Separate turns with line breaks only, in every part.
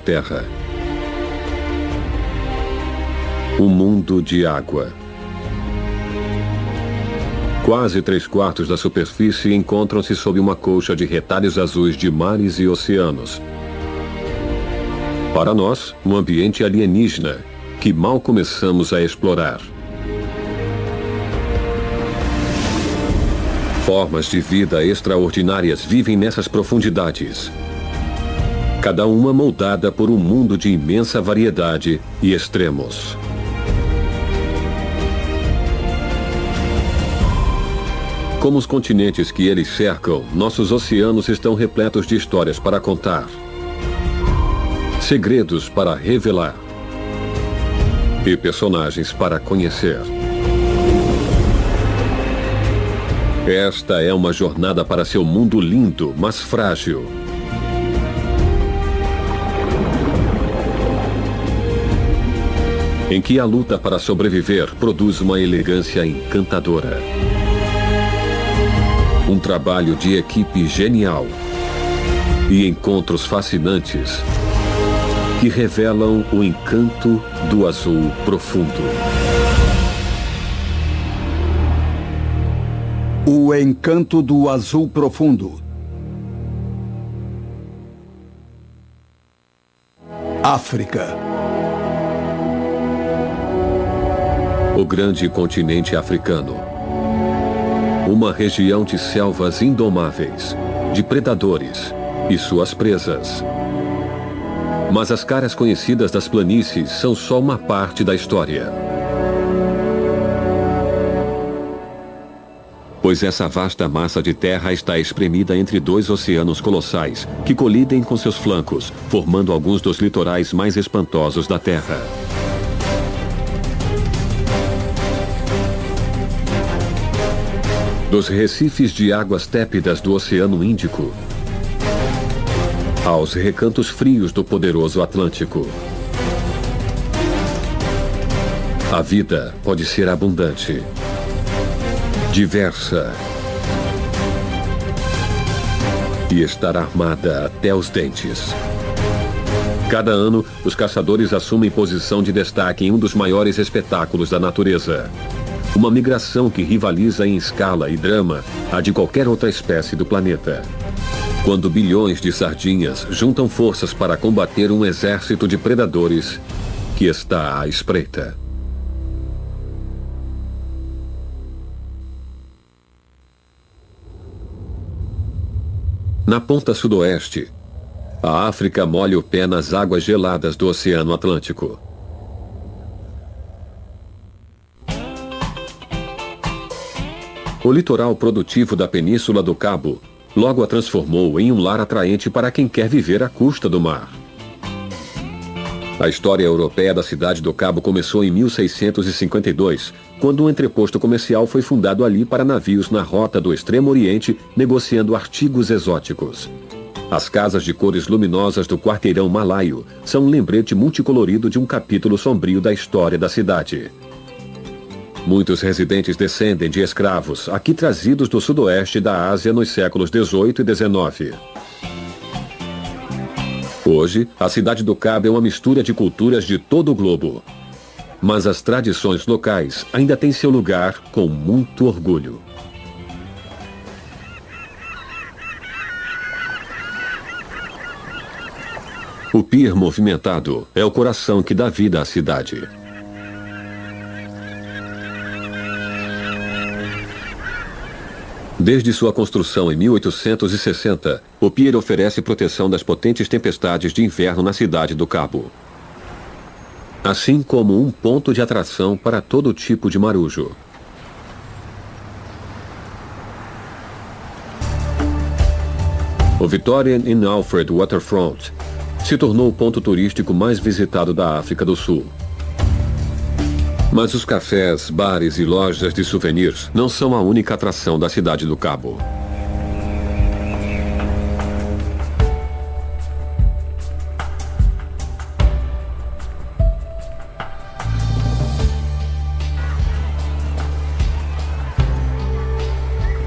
Terra. Um mundo de água. Quase 3/4 da superfície encontram-se sob uma colcha de retalhos azuis de mares e oceanos. Para nós, um ambiente alienígena que mal começamos a explorar. Formas de vida extraordinárias vivem nessas profundidades. Cada uma moldada por um mundo de imensa variedade e extremos. Como os continentes que eles cercam, nossos oceanos estão repletos de histórias para contar. Segredos para revelar. E personagens para conhecer. Esta é uma jornada para seu mundo lindo, mas frágil. Em que a luta para sobreviver produz uma elegância encantadora. Um trabalho de equipe genial e encontros fascinantes que revelam o encanto do azul profundo.
O encanto do azul profundo. África.
O grande continente africano. Uma região de selvas indomáveis, de predadores e suas presas. Mas as caras conhecidas das planícies são só uma parte da história. Pois essa vasta massa de terra está espremida entre dois oceanos colossais, que colidem com seus flancos, formando alguns dos litorais mais espantosos da Terra. Dos recifes de águas tépidas do Oceano Índico aos recantos frios do poderoso Atlântico. A vida pode ser abundante, diversa e estar armada até os dentes. Cada ano, os caçadores assumem posição de destaque em um dos maiores espetáculos da natureza. Uma migração que rivaliza em escala e drama a de qualquer outra espécie do planeta. Quando bilhões de sardinhas juntam forças para combater um exército de predadores que está à espreita. Na ponta sudoeste, a África molha o pé nas águas geladas do Oceano Atlântico. O litoral produtivo da Península do Cabo logo a transformou em um lar atraente para quem quer viver à custa do mar. A história europeia da cidade do Cabo começou em 1652, quando um entreposto comercial foi fundado ali para navios na rota do Extremo Oriente negociando artigos exóticos. As casas de cores luminosas do quarteirão malaio são um lembrete multicolorido de um capítulo sombrio da história da cidade. Muitos residentes descendem de escravos, aqui trazidos do sudoeste da Ásia nos séculos XVIII e XIX. Hoje, a cidade do Cabo é uma mistura de culturas de todo o globo. Mas as tradições locais ainda têm seu lugar com muito orgulho. O pier movimentado é o coração que dá vida à cidade. Desde sua construção em 1860, o pier oferece proteção das potentes tempestades de inverno na cidade do Cabo. Assim como um ponto de atração para todo tipo de marujo. O Victorian and Alfred Waterfront se tornou o ponto turístico mais visitado da África do Sul. Mas os cafés, bares e lojas de souvenirs não são a única atração da cidade do Cabo.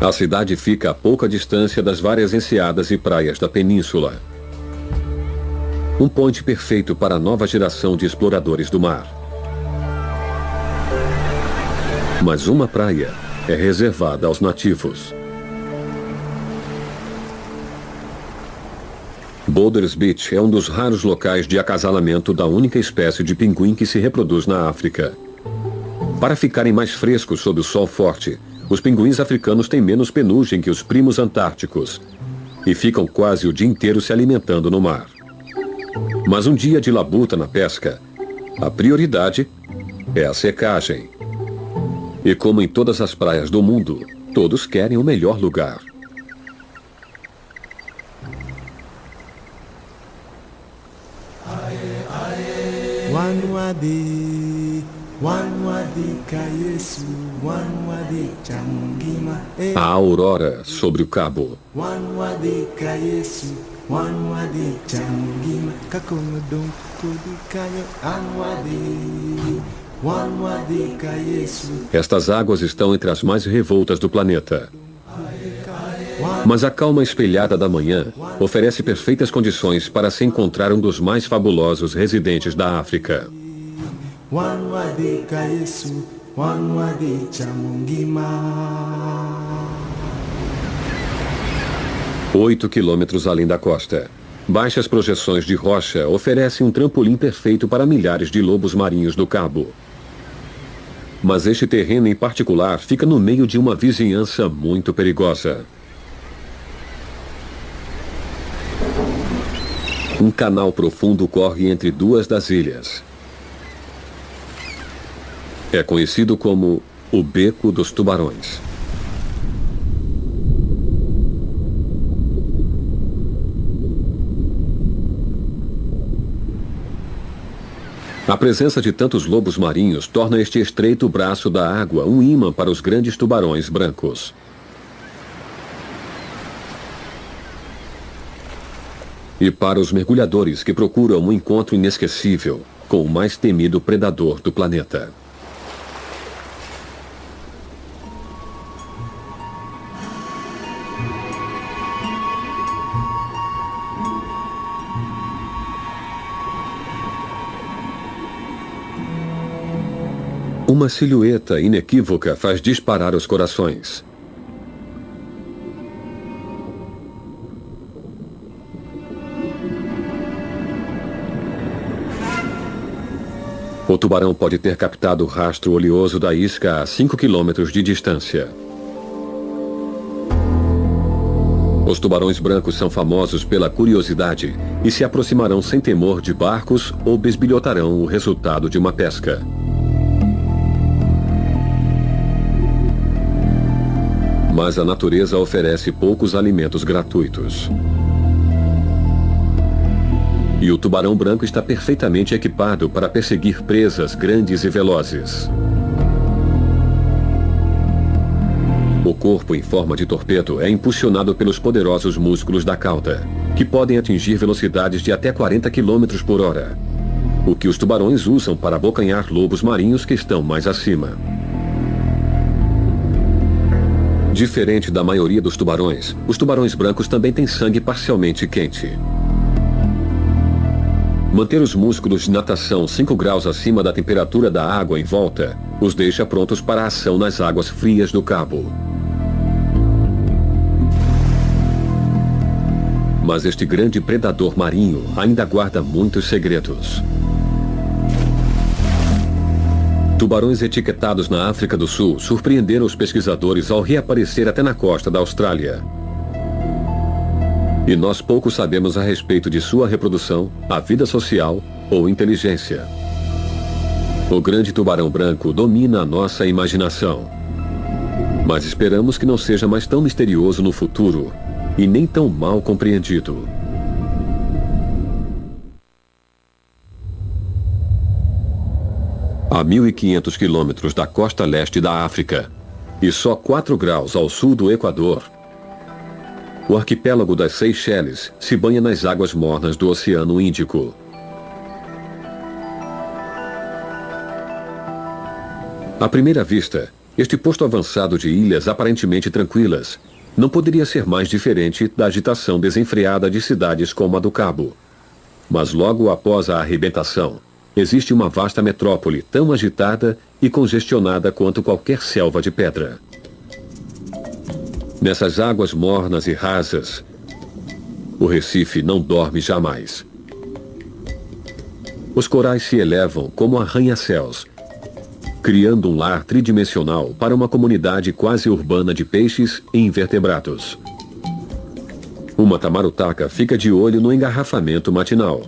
A cidade fica a pouca distância das várias enseadas e praias da península. Um ponte perfeito para a nova geração de exploradores do mar. Mas uma praia é reservada aos nativos. Boulders Beach é um dos raros locais de acasalamento da única espécie de pinguim que se reproduz na África. Para ficarem mais frescos sob o sol forte, os pinguins africanos têm menos penugem que os primos antárticos e ficam quase o dia inteiro se alimentando no mar. Mas um dia de labuta na pesca, a prioridade é a secagem. E como em todas as praias do mundo, todos querem o melhor lugar. A aurora sobre o cabo. Estas águas estão entre as mais revoltas do planeta. Mas a calma espelhada da manhã oferece perfeitas condições para se encontrar um dos mais fabulosos residentes da África. 8 quilômetros além da costa. Baixas projeções de rocha oferecem um trampolim perfeito para milhares de lobos marinhos do cabo. Mas este terreno em particular fica no meio de uma vizinhança muito perigosa. Um canal profundo corre entre duas das ilhas. É conhecido como o Beco dos Tubarões. A presença de tantos lobos marinhos torna este estreito braço da água um imã para os grandes tubarões brancos. E para os mergulhadores que procuram um encontro inesquecível com o mais temido predador do planeta. Uma silhueta inequívoca faz disparar os corações. O tubarão pode ter captado o rastro oleoso da isca a 5 quilômetros de distância. Os tubarões brancos são famosos pela curiosidade e se aproximarão sem temor de barcos ou bisbilhotarão o resultado de uma pesca. Mas a natureza oferece poucos alimentos gratuitos. E o tubarão branco está perfeitamente equipado para perseguir presas grandes e velozes. O corpo em forma de torpedo é impulsionado pelos poderosos músculos da cauda, que podem atingir velocidades de até 40 km por hora, o que os tubarões usam para abocanhar lobos marinhos que estão mais acima. Diferente da maioria dos tubarões, os tubarões brancos também têm sangue parcialmente quente. Manter os músculos de natação 5 graus acima da temperatura da água em volta os deixa prontos para a ação nas águas frias do cabo. Mas este grande predador marinho ainda guarda muitos segredos. Tubarões etiquetados na África do Sul surpreenderam os pesquisadores ao reaparecer até na costa da Austrália. E nós pouco sabemos a respeito de sua reprodução, a vida social ou inteligência. O grande tubarão branco domina a nossa imaginação. Mas esperamos que não seja mais tão misterioso no futuro e nem tão mal compreendido. A 1.500 quilômetros da costa leste da África e só 4 graus ao sul do Equador, o arquipélago das Seychelles se banha nas águas mornas do Oceano Índico. À primeira vista, este posto avançado de ilhas aparentemente tranquilas não poderia ser mais diferente da agitação desenfreada de cidades como a do Cabo. Mas logo após a arrebentação, existe uma vasta metrópole tão agitada e congestionada quanto qualquer selva de pedra. Nessas águas mornas e rasas, o Recife não dorme jamais. Os corais se elevam como arranha-céus, criando um lar tridimensional para uma comunidade quase urbana de peixes e invertebrados. Uma tamarutaca fica de olho no engarrafamento matinal.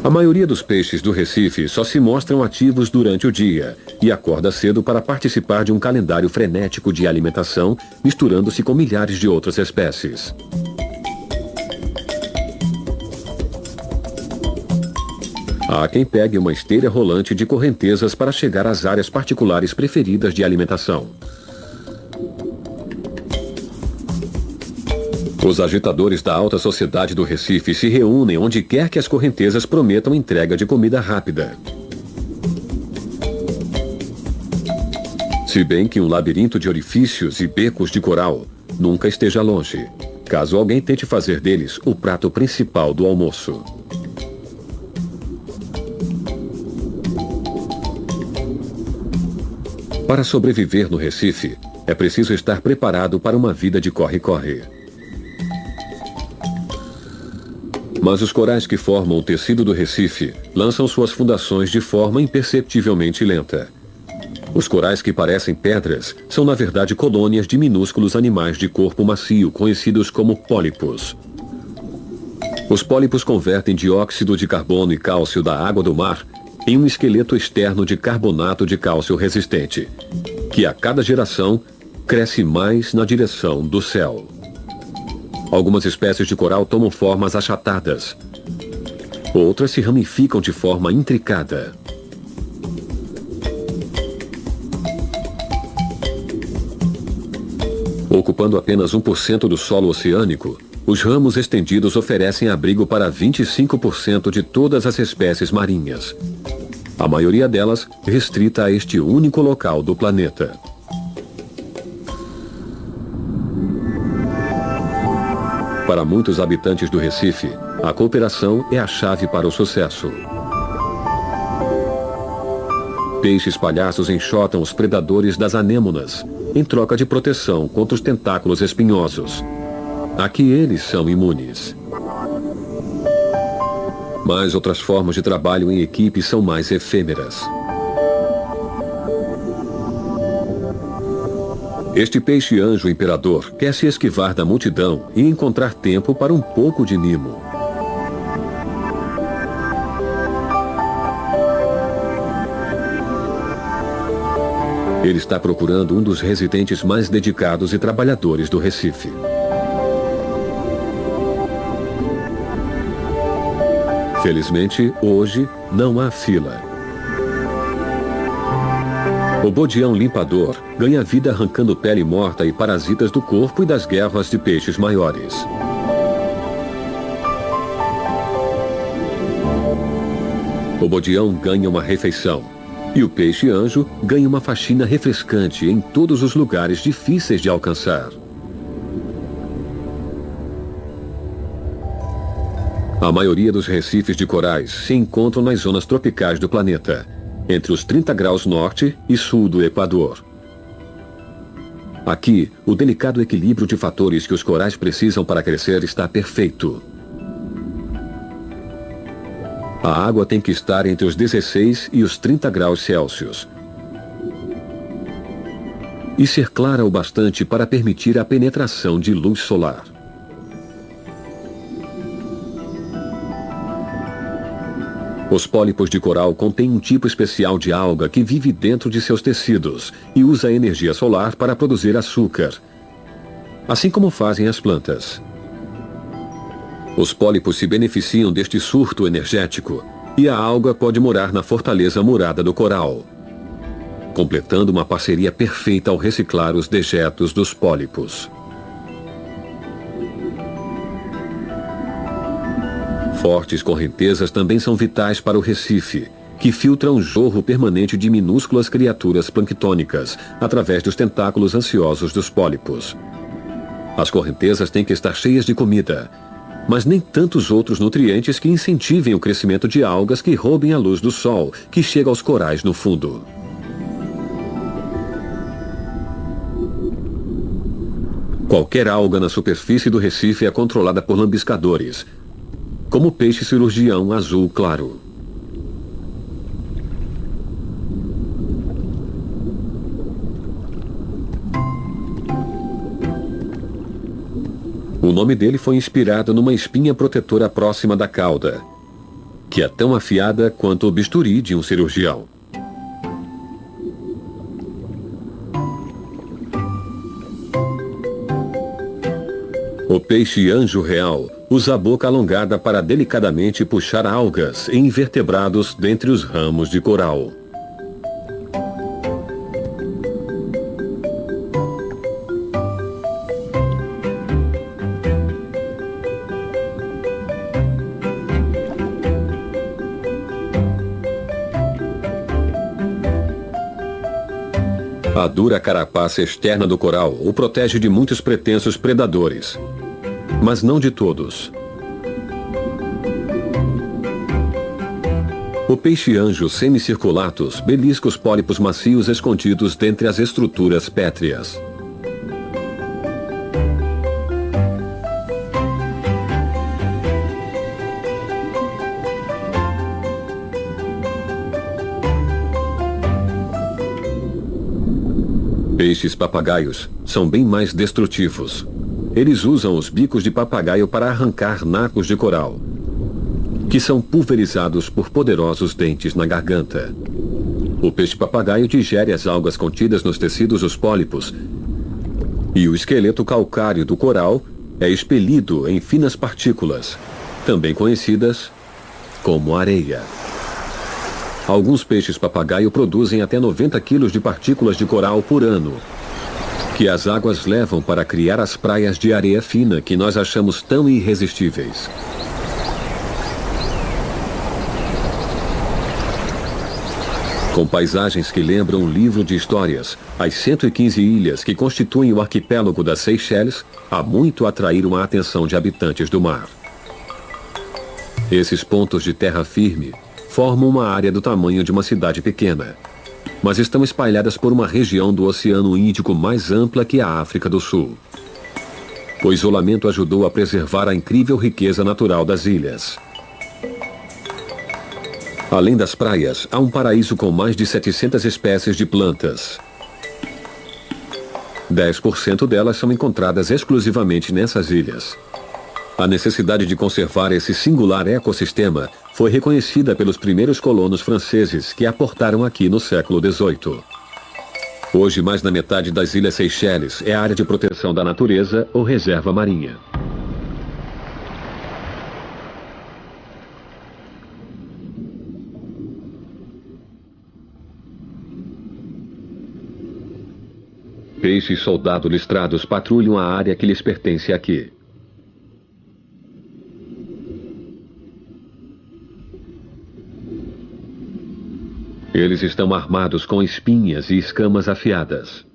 A maioria dos peixes do Recife só se mostram ativos durante o dia e acorda cedo para participar de um calendário frenético de alimentação, misturando-se com milhares de outras espécies. Há quem pegue uma esteira rolante de correntezas para chegar às áreas particulares preferidas de alimentação. Os agitadores da alta sociedade do Recife se reúnem onde quer que as correntezas prometam entrega de comida rápida. Se bem que um labirinto de orifícios e becos de coral nunca esteja longe, caso alguém tente fazer deles o prato principal do almoço. Para sobreviver no Recife, é preciso estar preparado para uma vida de corre-corre. Mas os corais que formam o tecido do Recife lançam suas fundações de forma imperceptivelmente lenta. Os corais que parecem pedras são, na verdade, colônias de minúsculos animais de corpo macio, conhecidos como pólipos. Os pólipos convertem dióxido de carbono e cálcio da água do mar em um esqueleto externo de carbonato de cálcio resistente, que a cada geração cresce mais na direção do céu. Algumas espécies de coral tomam formas achatadas. Outras se ramificam de forma intricada. Ocupando apenas 1% do solo oceânico, os ramos estendidos oferecem abrigo para 25% de todas as espécies marinhas. A maioria delas restrita a este único local do planeta. Para muitos habitantes do Recife, a cooperação é a chave para o sucesso. Peixes palhaços enxotam os predadores das anêmonas, em troca de proteção contra os tentáculos espinhosos. Aqui eles são imunes. Mas outras formas de trabalho em equipe são mais efêmeras. Este peixe-anjo imperador quer se esquivar da multidão e encontrar tempo para um pouco de mimo. Ele está procurando um dos residentes mais dedicados e trabalhadores do Recife. Felizmente, hoje não há fila. O bodião limpador ganha vida arrancando pele morta e parasitas do corpo e das guerras de peixes maiores. O bodião ganha uma refeição e o peixe-anjo ganha uma faxina refrescante em todos os lugares difíceis de alcançar. A maioria dos recifes de corais se encontram nas zonas tropicais do planeta, entre os 30 graus norte e sul do Equador. Aqui, o delicado equilíbrio de fatores que os corais precisam para crescer está perfeito. A água tem que estar entre os 16 e os 30 graus Celsius. E ser clara o bastante para permitir a penetração de luz solar. Os pólipos de coral contêm um tipo especial de alga que vive dentro de seus tecidos e usa a energia solar para produzir açúcar, assim como fazem as plantas. Os pólipos se beneficiam deste surto energético e a alga pode morar na fortaleza murada do coral, completando uma parceria perfeita ao reciclar os dejetos dos pólipos. Fortes correntezas também são vitais para o Recife, que filtram o jorro permanente de minúsculas criaturas planctônicas através dos tentáculos ansiosos dos pólipos. As correntezas têm que estar cheias de comida, mas nem tantos outros nutrientes que incentivem o crescimento de algas que roubem a luz do sol, que chega aos corais no fundo. Qualquer alga na superfície do Recife é controlada por lambiscadores, como o peixe cirurgião azul claro. O nome dele foi inspirado numa espinha protetora próxima da cauda, que é tão afiada quanto o bisturi de um cirurgião. O peixe anjo real usa a boca alongada para delicadamente puxar algas e invertebrados dentre os ramos de coral. A dura carapaça externa do coral o protege de muitos pretensos predadores, mas não de todos. O peixe-anjo semicirculatus belisca os pólipos macios escondidos dentre as estruturas pétreas. Peixes papagaios são bem mais destrutivos. Eles usam os bicos de papagaio para arrancar nacos de coral, que são pulverizados por poderosos dentes na garganta. O peixe-papagaio digere as algas contidas nos tecidos dos pólipos, e o esqueleto calcário do coral é expelido em finas partículas, também conhecidas como areia. Alguns peixes-papagaio produzem até 90 quilos de partículas de coral por ano, que as águas levam para criar as praias de areia fina que nós achamos tão irresistíveis. Com paisagens que lembram um livro de histórias, as 115 ilhas que constituem o arquipélago das Seychelles há muito atraíram a atenção de habitantes do mar. Esses pontos de terra firme formam uma área do tamanho de uma cidade pequena, mas estão espalhadas por uma região do Oceano Índico mais ampla que a África do Sul. O isolamento ajudou a preservar a incrível riqueza natural das ilhas. Além das praias, há um paraíso com mais de 700 espécies de plantas. 10% delas são encontradas exclusivamente nessas ilhas. A necessidade de conservar esse singular ecossistema foi reconhecida pelos primeiros colonos franceses que aportaram aqui no século XVIII. Hoje, mais da metade das Ilhas Seychelles é área de proteção da natureza ou reserva marinha. Peixes soldado listrados patrulham a área que lhes pertence aqui. Eles estão armados com espinhas e escamas afiadas.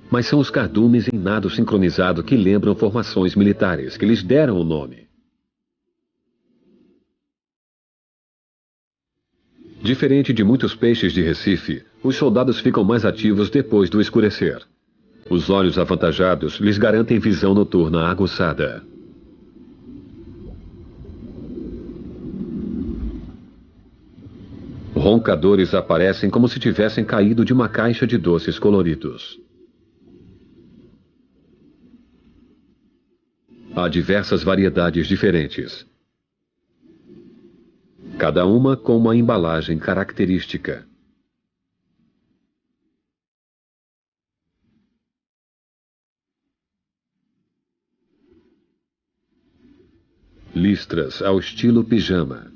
Mas são os cardumes em nado sincronizado que lembram formações militares, que lhes deram o nome. Diferente de muitos peixes de Recife, os soldados ficam mais ativos depois do escurecer. Os olhos avantajados lhes garantem visão noturna aguçada. Roncadores aparecem como se tivessem caído de uma caixa de doces coloridos. Há diversas variedades diferentes, cada uma com uma embalagem característica. Listras ao estilo pijama.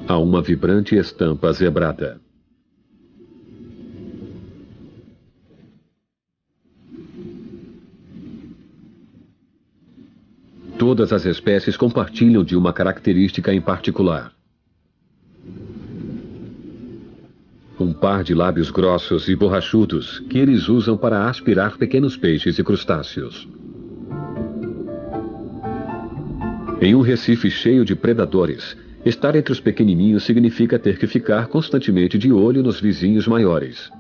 Há uma vibrante estampa zebrada. Todas as espécies compartilham de uma característica em particular. um par de lábios grossos e borrachudos que eles usam para aspirar pequenos peixes e crustáceos. Em um recife cheio de predadores, estar entre os pequenininhos significa ter que ficar constantemente de olho nos vizinhos maiores.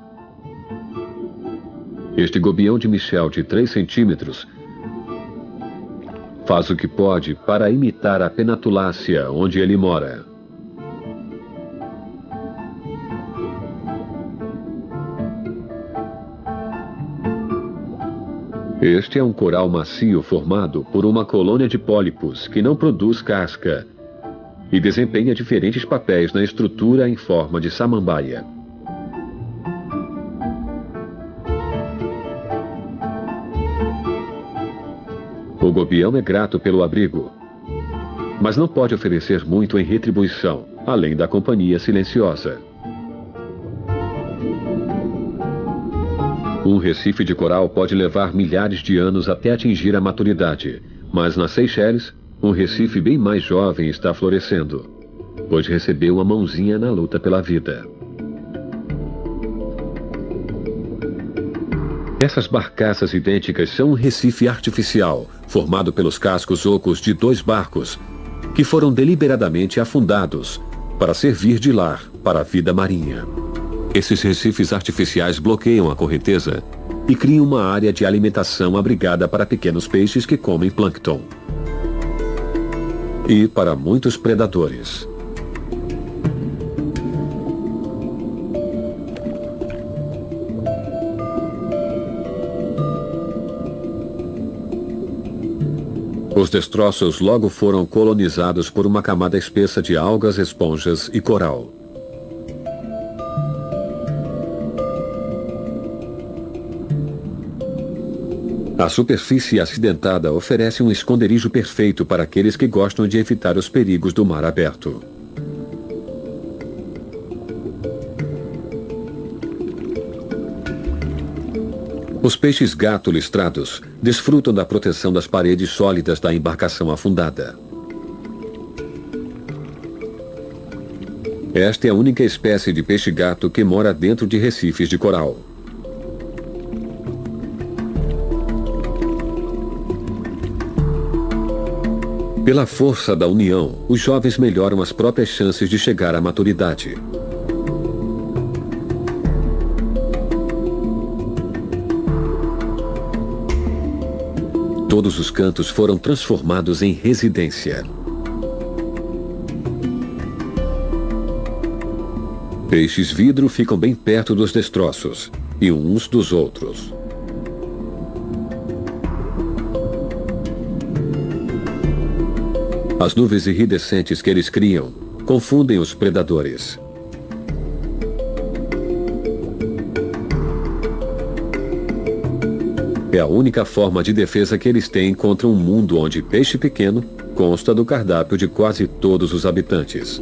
Este gobião de Michel de 3 centímetros faz o que pode para imitar a penatulácea onde ele mora. Este é um coral macio formado por uma colônia de pólipos que não produz casca e desempenha diferentes papéis na estrutura em forma de samambaia. O gobião é grato pelo abrigo, mas não pode oferecer muito em retribuição, além da companhia silenciosa. Um recife de coral pode levar milhares de anos até atingir a maturidade, mas nas Seychelles, um recife bem mais jovem está florescendo, pois recebeu uma mãozinha na luta pela vida. Essas barcaças idênticas são um recife artificial, formado pelos cascos ocos de 2 barcos, que foram deliberadamente afundados para servir de lar para a vida marinha. Esses recifes artificiais bloqueiam a correnteza e criam uma área de alimentação abrigada para pequenos peixes que comem plâncton. E para muitos predadores. Os destroços logo foram colonizados por uma camada espessa de algas, esponjas e coral. A superfície acidentada oferece um esconderijo perfeito para aqueles que gostam de evitar os perigos do mar aberto. Os peixes-gato listrados desfrutam da proteção das paredes sólidas da embarcação afundada. Esta é a única espécie de peixe-gato que mora dentro de recifes de coral. Pela força da união, os jovens melhoram as próprias chances de chegar à maturidade. Todos os cantos foram transformados em residência. Peixes-vidro ficam bem perto dos destroços, e uns dos outros. As nuvens iridescentes que eles criam confundem os predadores. É a única forma de defesa que eles têm contra um mundo onde peixe pequeno consta do cardápio de quase todos os habitantes.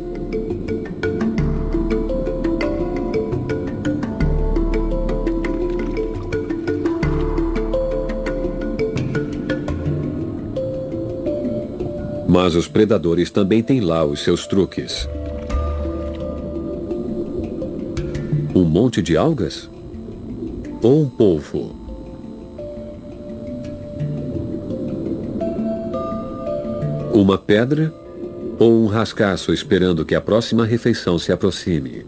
Mas os predadores também têm lá os seus truques. Um monte de algas? Ou um polvo? Uma pedra? Ou um rascaço esperando que a próxima refeição se aproxime?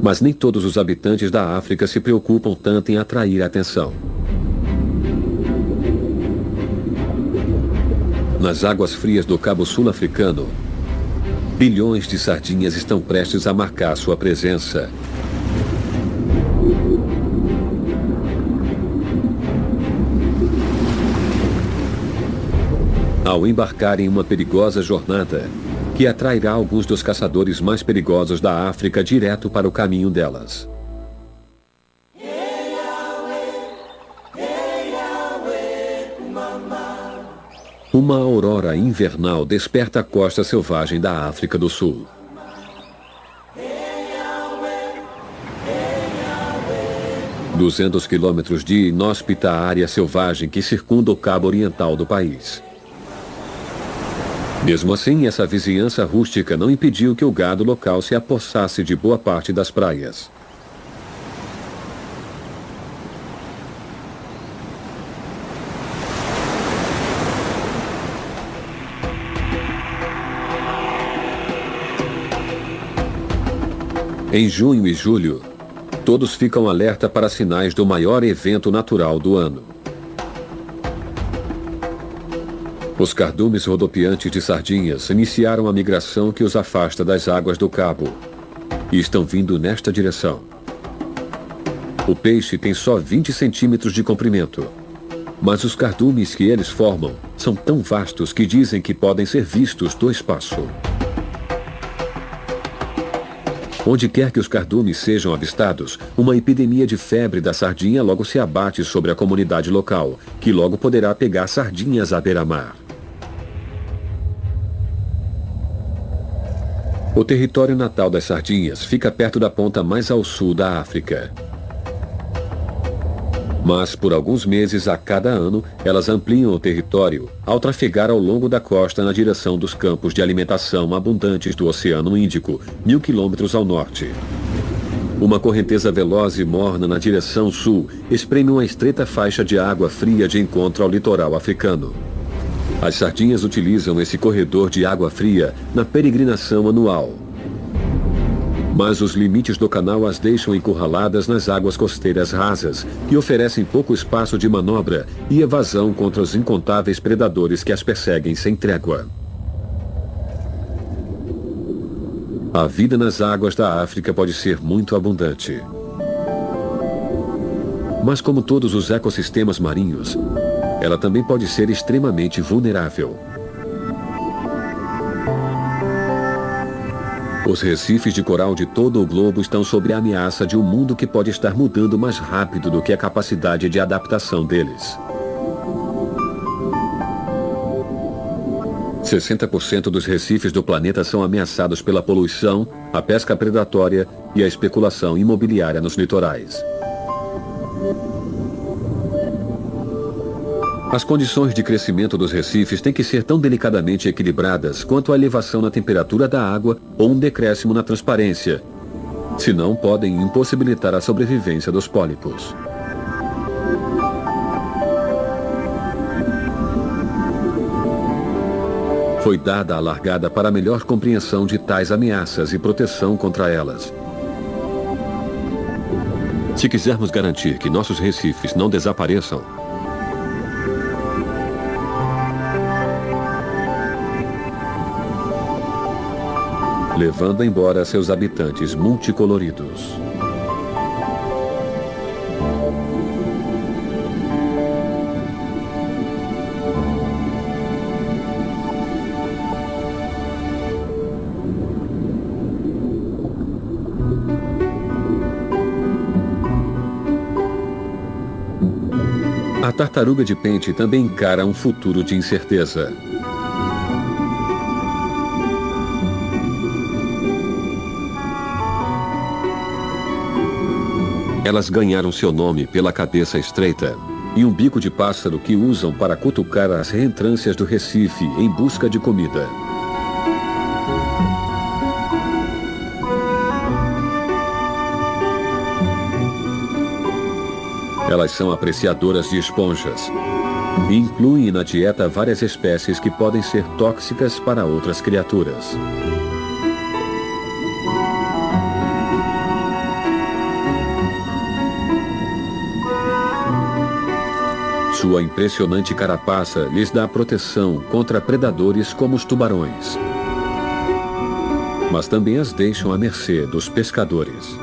Mas nem todos os habitantes da África se preocupam tanto em atrair a atenção. Nas águas frias do Cabo Sul-Africano, bilhões de sardinhas estão prestes a marcar sua presença. Ao embarcar em uma perigosa jornada, que atrairá alguns dos caçadores mais perigosos da África direto para o caminho delas. Uma aurora invernal desperta a costa selvagem da África do Sul. Duzentos quilômetros de inóspita área selvagem que circunda o cabo oriental do país. Mesmo assim, essa vizinhança rústica não impediu que o gado local se apossasse de boa parte das praias. Em junho e julho, todos ficam alerta para sinais do maior evento natural do ano. Os cardumes rodopiantes de sardinhas iniciaram a migração que os afasta das águas do cabo e estão vindo nesta direção. O peixe tem só 20 centímetros de comprimento, mas os cardumes que eles formam são tão vastos que dizem que podem ser vistos do espaço. Onde quer que os cardumes sejam avistados, uma epidemia de febre da sardinha logo se abate sobre a comunidade local, que logo poderá pegar sardinhas à beira-mar. O território natal das sardinhas fica perto da ponta mais ao sul da África. Mas, por alguns meses a cada ano, elas ampliam o território ao trafegar ao longo da costa na direção dos campos de alimentação abundantes do Oceano Índico, 1000 quilômetros ao norte. Uma correnteza veloz e morna na direção sul espreme uma estreita faixa de água fria de encontro ao litoral africano. As sardinhas utilizam esse corredor de água fria na peregrinação anual. Mas os limites do canal as deixam encurraladas nas águas costeiras rasas, que oferecem pouco espaço de manobra e evasão contra os incontáveis predadores que as perseguem sem trégua. A vida nas águas da África pode ser muito abundante. Mas como todos os ecossistemas marinhos, ela também pode ser extremamente vulnerável. Os recifes de coral de todo o globo estão sob a ameaça de um mundo que pode estar mudando mais rápido do que a capacidade de adaptação deles. 60% dos recifes do planeta são ameaçados pela poluição, a pesca predatória e a especulação imobiliária nos litorais. As condições de crescimento dos recifes têm que ser tão delicadamente equilibradas quanto a elevação na temperatura da água ou um decréscimo na transparência, senão podem impossibilitar a sobrevivência dos pólipos. Foi dada a largada para a melhor compreensão de tais ameaças e proteção contra elas. Se quisermos garantir que nossos recifes não desapareçam, levando embora seus habitantes multicoloridos. A tartaruga de pente também encara um futuro de incerteza. Elas ganharam seu nome pela cabeça estreita e um bico de pássaro que usam para cutucar as reentrâncias do Recife em busca de comida. Elas são apreciadoras de esponjas e incluem na dieta várias espécies que podem ser tóxicas para outras criaturas. Sua impressionante carapaça lhes dá proteção contra predadores como os tubarões, mas também as deixam à mercê dos pescadores.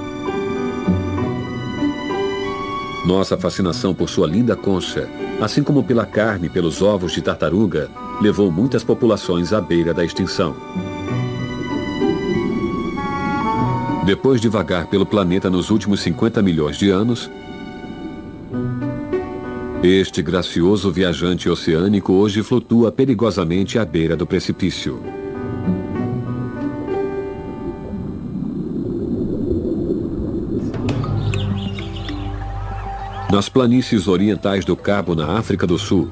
Nossa fascinação por sua linda concha, assim como pela carne e pelos ovos de tartaruga, levou muitas populações à beira da extinção. Depois de vagar pelo planeta nos últimos 50 milhões de anos, este gracioso viajante oceânico hoje flutua perigosamente à beira do precipício. Nas planícies orientais do Cabo, na África do Sul,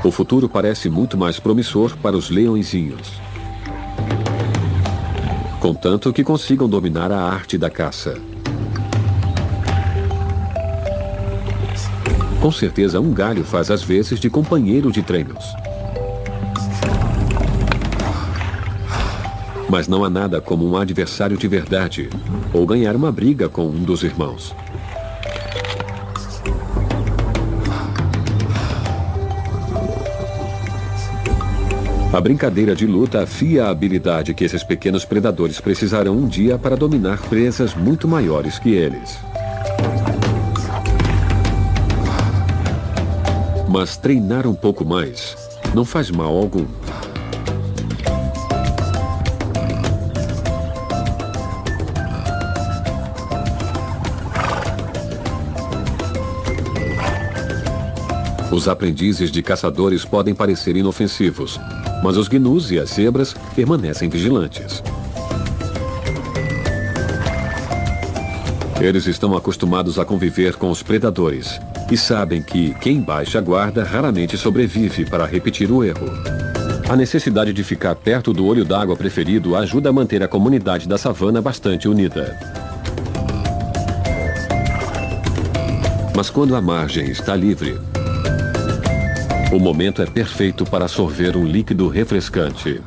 O futuro parece muito mais promissor para os leõezinhos. Contanto que consigam dominar a arte da caça. Com certeza, um galho faz às vezes de companheiro de treinos. Mas não há nada como um adversário de verdade ou ganhar uma briga com um dos irmãos. A brincadeira de luta afia a habilidade que esses pequenos predadores precisarão um dia para dominar presas muito maiores que eles. Mas treinar um pouco mais não faz mal algum. Os aprendizes de caçadores podem parecer inofensivos, mas os gnus e as zebras permanecem vigilantes. Eles estão acostumados a conviver com os predadores e sabem que quem baixa a guarda raramente sobrevive para repetir o erro. A necessidade de ficar perto do olho d'água preferido ajuda a manter a comunidade da savana bastante unida. Mas quando a margem está livre, o momento é perfeito para sorver um líquido refrescante.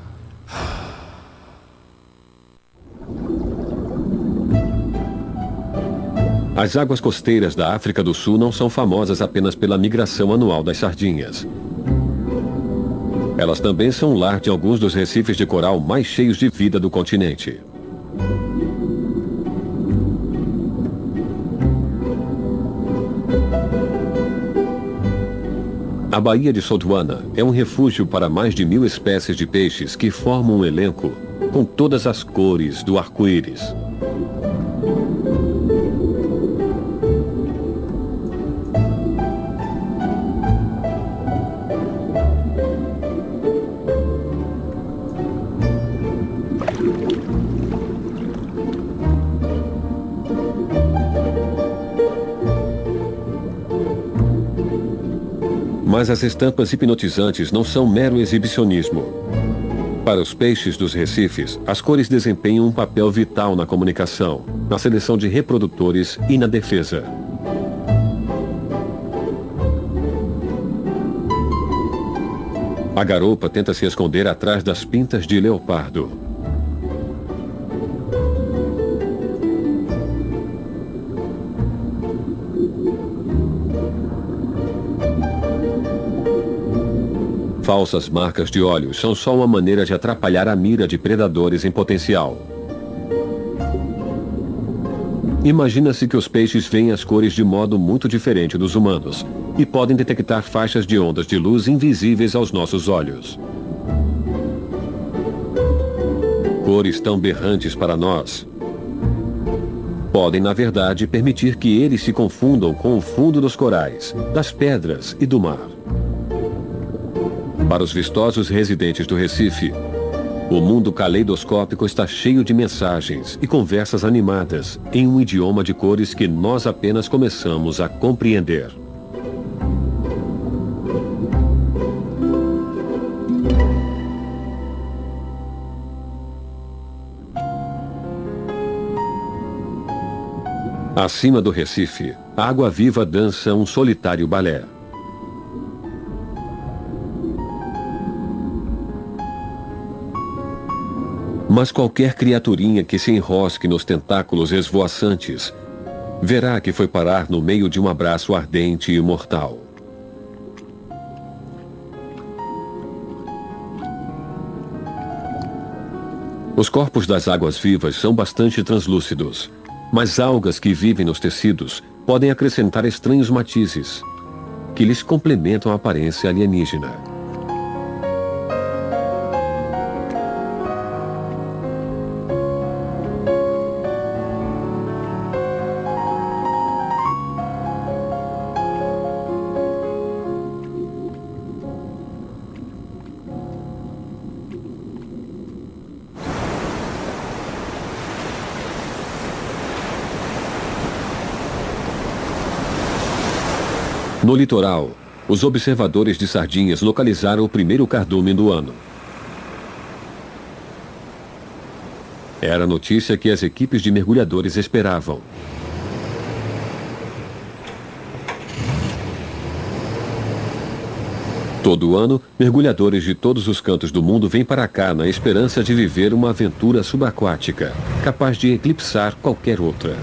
As águas costeiras da África do Sul não são famosas apenas pela migração anual das sardinhas. Elas também são o lar de alguns dos recifes de coral mais cheios de vida do continente. A Baía de Sodwana é um refúgio para mais de 1000 espécies de peixes que formam um elenco com todas as cores do arco-íris. Mas as estampas hipnotizantes não são mero exibicionismo. Para os peixes dos recifes, as cores desempenham um papel vital na comunicação, na seleção de reprodutores e na defesa. A garopa tenta se esconder atrás das pintas de leopardo. Falsas marcas de olhos são só uma maneira de atrapalhar a mira de predadores em potencial. Imagina-se que os peixes veem as cores de modo muito diferente dos humanos e podem detectar faixas de ondas de luz invisíveis aos nossos olhos. Cores tão berrantes para nós podem, na verdade, permitir que eles se confundam com o fundo dos corais, das pedras e do mar. Para os vistosos residentes do Recife, o mundo caleidoscópico está cheio de mensagens e conversas animadas em um idioma de cores que nós apenas começamos a compreender. Acima do Recife, a água-viva dança um solitário balé. Mas qualquer criaturinha que se enrosque nos tentáculos esvoaçantes verá que foi parar no meio de um abraço ardente e mortal. Os corpos das águas-vivas são bastante translúcidos, mas algas que vivem nos tecidos podem acrescentar estranhos matizes que lhes complementam a aparência alienígena. No litoral, os observadores de sardinhas localizaram o primeiro cardume do ano. Era a notícia que as equipes de mergulhadores esperavam. Todo ano, mergulhadores de todos os cantos do mundo vêm para cá na esperança de viver uma aventura subaquática, capaz de eclipsar qualquer outra.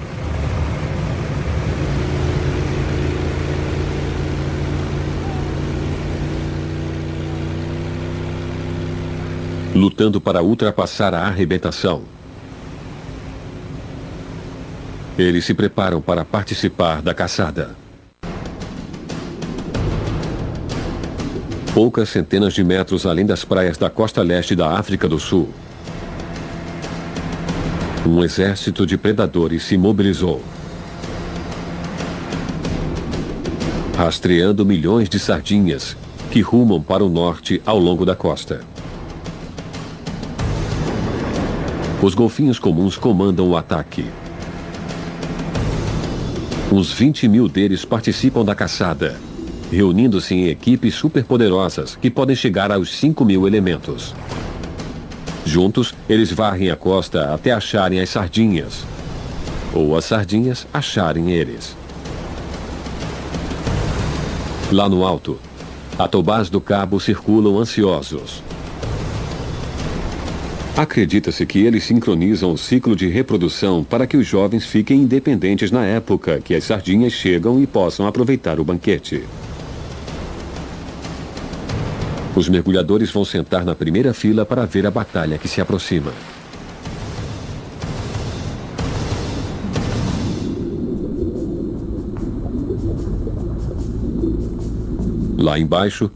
Lutando para ultrapassar a arrebentação, eles se preparam para participar da caçada. Poucas centenas de metros além das praias da costa leste da África do Sul, um exército de predadores se mobilizou, rastreando milhões de sardinhas que rumam para o norte ao longo da costa. Os golfinhos comuns comandam o ataque. Uns 20 mil deles participam da caçada, reunindo-se em equipes superpoderosas que podem chegar aos 5 mil elementos. Juntos, eles varrem a costa até acharem as sardinhas, ou as sardinhas acharem eles. Lá no alto, atobás do cabo circulam ansiosos. Acredita-se que eles sincronizam o ciclo de reprodução para que os jovens fiquem independentes na época que as sardinhas chegam e possam aproveitar o banquete. Os mergulhadores vão sentar na primeira fila para ver a batalha que se aproxima. Lá embaixo,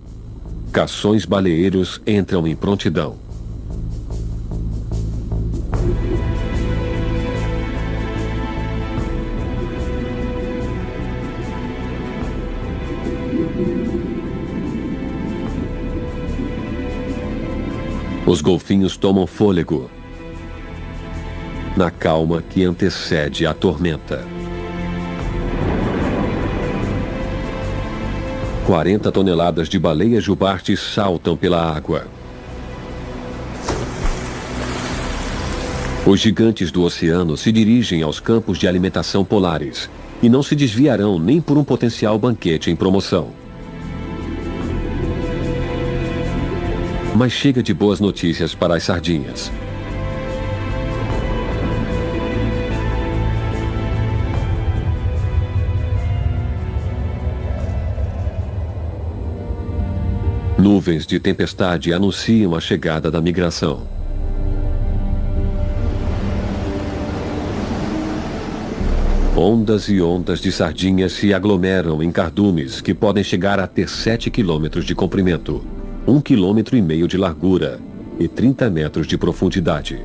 cações baleeiros entram em prontidão. Os golfinhos tomam fôlego na calma que antecede a tormenta. 40 toneladas de baleias jubartes saltam pela água. Os gigantes do oceano se dirigem aos campos de alimentação polares e não se desviarão nem por um potencial banquete em promoção. Mas chega de boas notícias para as sardinhas. Nuvens de tempestade anunciam a chegada da migração. Ondas e ondas de sardinhas se aglomeram em cardumes que podem chegar a ter 7 quilômetros de comprimento, 1,5 km de largura e 30 metros de profundidade.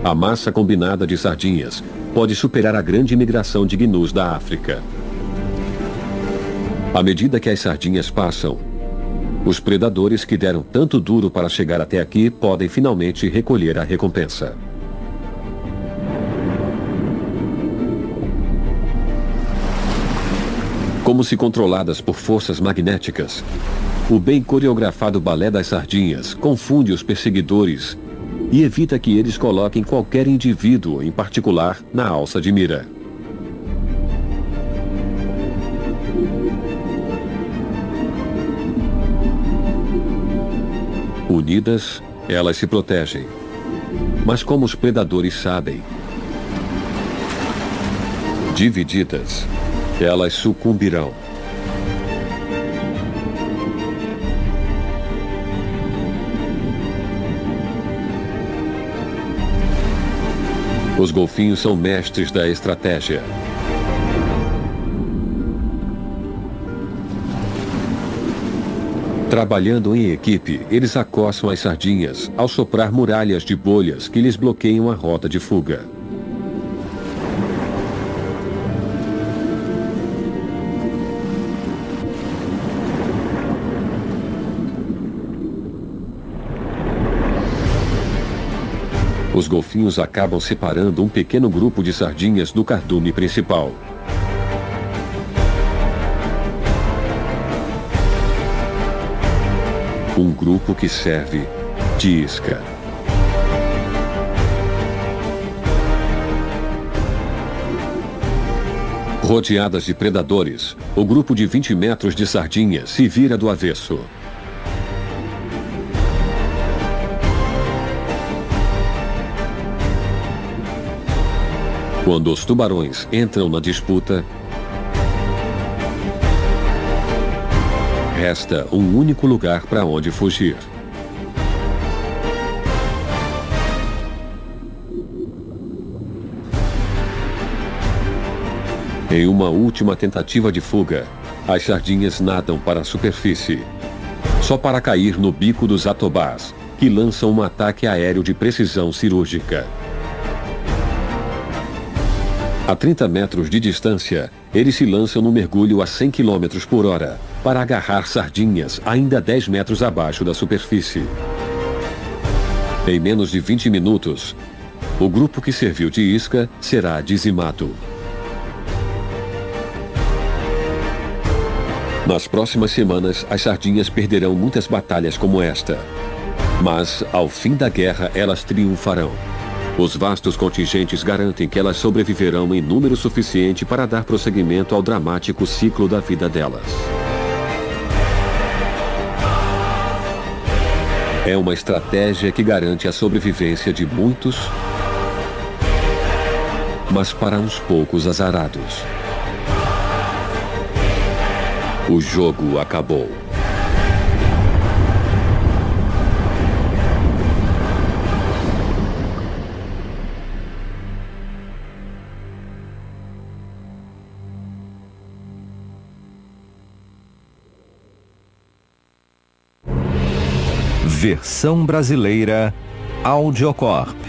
A massa combinada de sardinhas pode superar a grande migração de gnus da África. À medida que as sardinhas passam, os predadores que deram tanto duro para chegar até aqui podem finalmente recolher a recompensa. Como se controladas por forças magnéticas, o bem coreografado balé das sardinhas confunde os perseguidores e evita que eles coloquem qualquer indivíduo em particular na alça de mira. Unidas, elas se protegem. Mas como os predadores sabem, divididas, elas sucumbirão. Os golfinhos são mestres da estratégia. Trabalhando em equipe, eles acossam as sardinhas ao soprar muralhas de bolhas que lhes bloqueiam a rota de fuga. Os golfinhos acabam separando um pequeno grupo de sardinhas do cardume principal. Um grupo que serve de isca. Rodeadas de predadores, o grupo de 20 metros de sardinhas se vira do avesso. Quando os tubarões entram na disputa, resta um único lugar para onde fugir. Em uma última tentativa de fuga, as sardinhas nadam para a superfície, só para cair no bico dos atobás, que lançam um ataque aéreo de precisão cirúrgica. A 30 metros de distância, eles se lançam no mergulho a 100 km por hora, para agarrar sardinhas ainda 10 metros abaixo da superfície. Em menos de 20 minutos, o grupo que serviu de isca será dizimado. Nas próximas semanas, as sardinhas perderão muitas batalhas como esta. Mas, ao fim da guerra, elas triunfarão. Os vastos contingentes garantem que elas sobreviverão em número suficiente para dar prosseguimento ao dramático ciclo da vida delas. É uma estratégia que garante a sobrevivência de muitos, mas para uns poucos azarados. O jogo acabou.
Versão brasileira Audiocorp.